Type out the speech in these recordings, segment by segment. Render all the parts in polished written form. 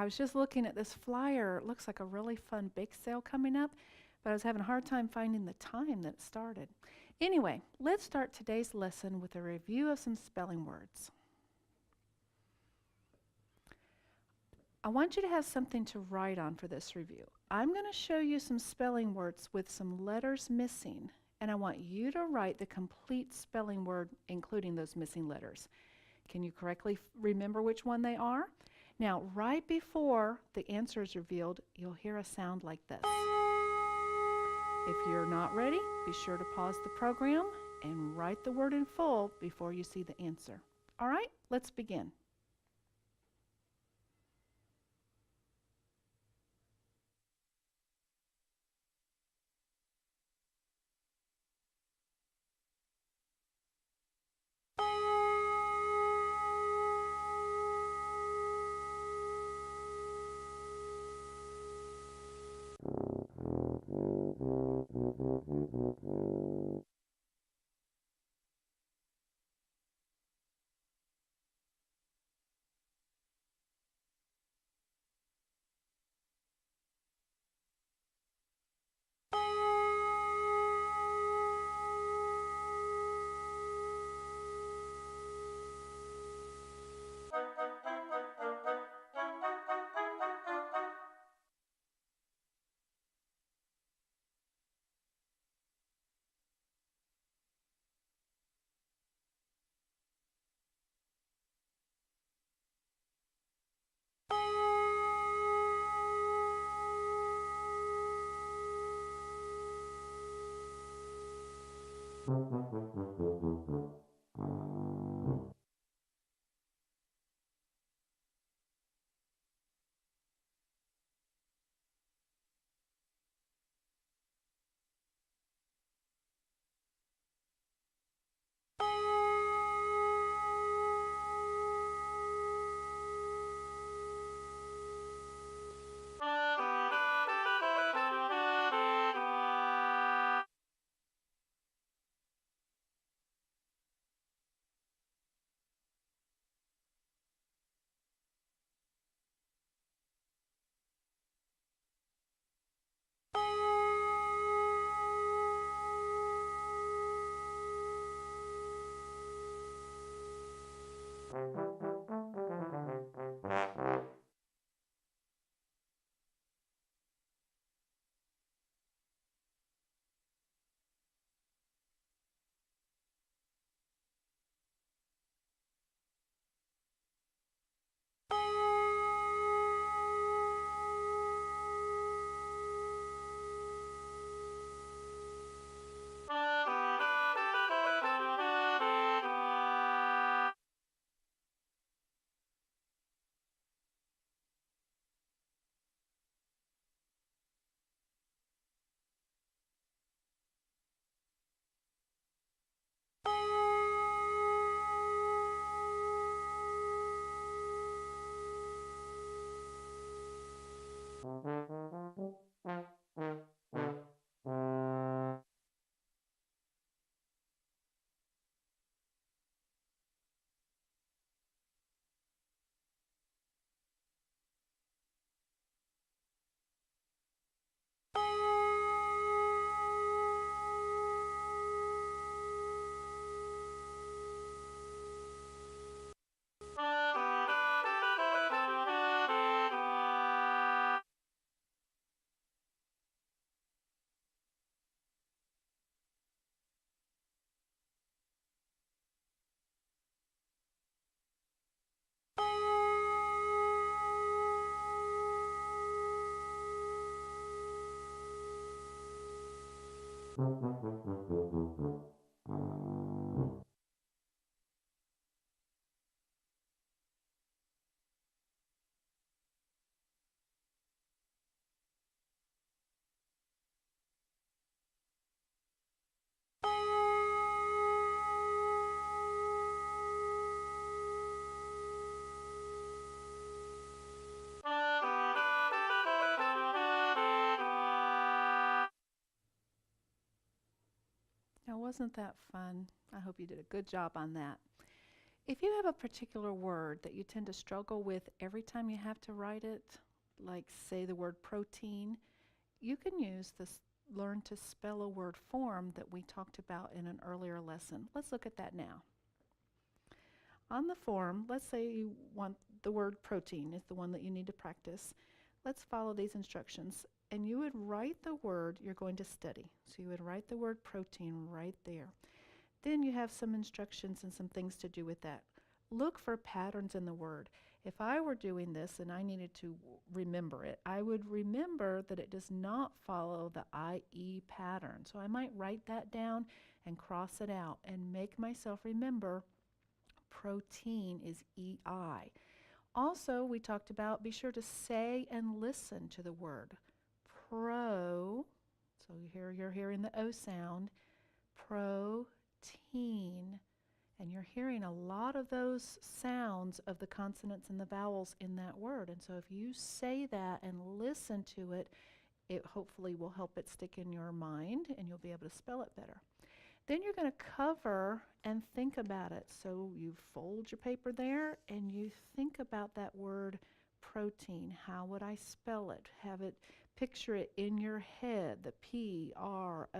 I was just looking at this flyer. It looks like a really fun bake sale coming up, but I was having a hard time finding the time that it started. Anyway, let's start today's lesson with a review of some spelling words. I want you to have something to write on for this review. I'm going to show you some spelling words with some letters missing, and I want you to write the complete spelling word including those missing letters. Can you correctly remember which one they are? Now, right before the answer is revealed, you'll hear a sound like this. If you're not ready, be sure to pause the program and write the word in full before you see the answer. All right, let's begin. Now, wasn't that fun? I hope you did a good job on that. If you have a particular word that you tend to struggle with every time you have to write it, like say the word protein, you can use this learn to spell a word form that we talked about in an earlier lesson. Let's look at that now. On the form, let's say you want the word protein is the one that you need to practice. Let's follow these instructions. And you would write the word you're going to study. So you would write the word protein right there. Then you have some instructions and some things to do with that. Look for patterns in the word. If I were doing this and I needed to remember it, I would remember that it does not follow the IE pattern. So I might write that down and cross it out and make myself remember protein is EI. Also, we talked about be sure to say and listen to the word. Pro, so you're hearing the O sound, protein. And you're hearing a lot of those sounds of the consonants and the vowels in that word. And so if you say that and listen to it, it hopefully will help it stick in your mind and you'll be able to spell it better. Then you're going to cover and think about it. So you fold your paper there and you think about that word protein. How would I spell it? Have it, picture it in your head, the P-R-O-T-E-I-N.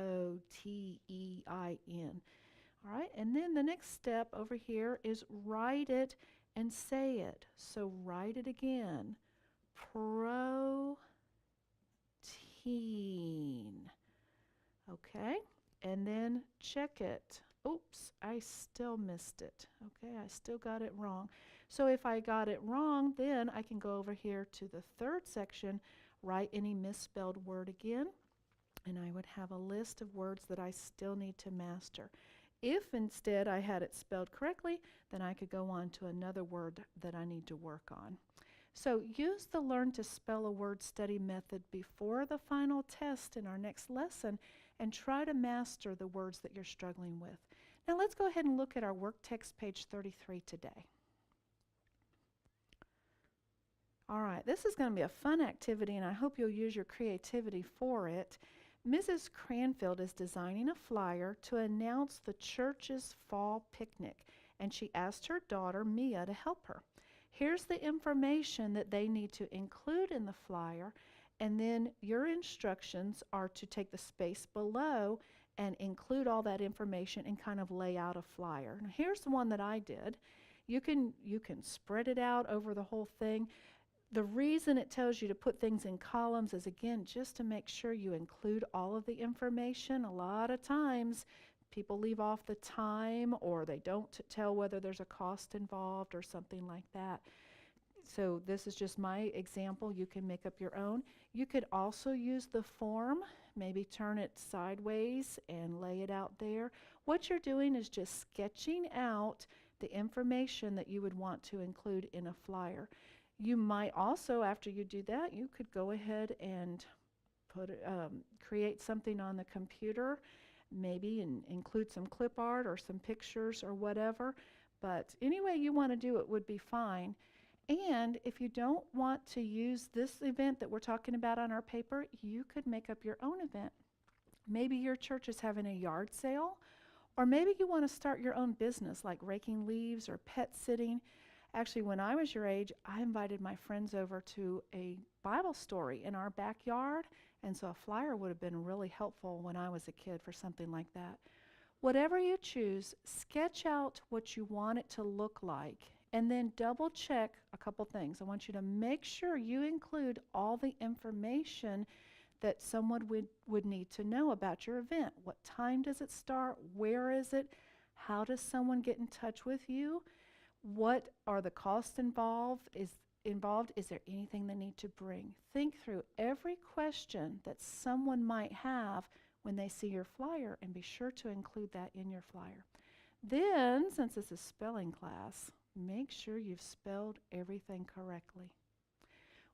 All right, and then the next step over here is write it and say it. So write it again. Protein. Okay, and then check it. Oops, I still missed it. Okay, I still got it wrong. So if I got it wrong, then I can go over here to the third section, write any misspelled word again, and I would have a list of words that I still need to master. If instead I had it spelled correctly, then I could go on to another word that I need to work on. So use the Learn to Spell a Word study method before the final test in our next lesson and try to master the words that you're struggling with. Now let's go ahead and look at our work text page 33 today. All right, this is going to be a fun activity and I hope you'll use your creativity for it. Mrs. Cranfield is designing a flyer to announce the church's fall picnic, and she asked her daughter, Mia, to help her. Here's the information that they need to include in the flyer, and then your instructions are to take the space below and include all that information and kind of lay out a flyer. Now, here's the one that I did. You can spread it out over the whole thing. The reason it tells you to put things in columns is, again, just to make sure you include all of the information. A lot of times people leave off the time or they don't tell whether there's a cost involved or something like that. So this is just my example. You can make up your own. You could also use the form, maybe turn it sideways and lay it out there. What you're doing is just sketching out the information that you would want to include in a flyer. You might also, after you do that, you could go ahead and create something on the computer, maybe include some clip art or some pictures or whatever. But any way you want to do it would be fine. And if you don't want to use this event that we're talking about on our paper, you could make up your own event. Maybe your church is having a yard sale, or maybe you want to start your own business like raking leaves or pet sitting. Actually, when I was your age, I invited my friends over to a Bible story in our backyard, and so a flyer would have been really helpful when I was a kid for something like that. Whatever you choose, sketch out what you want it to look like, and then double check a couple things. I want you to make sure you include all the information that someone would need to know about your event. What time does it start? Where is it? How does someone get in touch with you? What are the costs involved? Is there anything they need to bring? Think through every question that someone might have when they see your flyer and be sure to include that in your flyer. Then, since this is spelling class, make sure you've spelled everything correctly.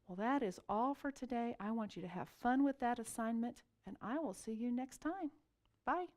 Well, that is all for today. I want you to have fun with that assignment, and I will see you next time. Bye.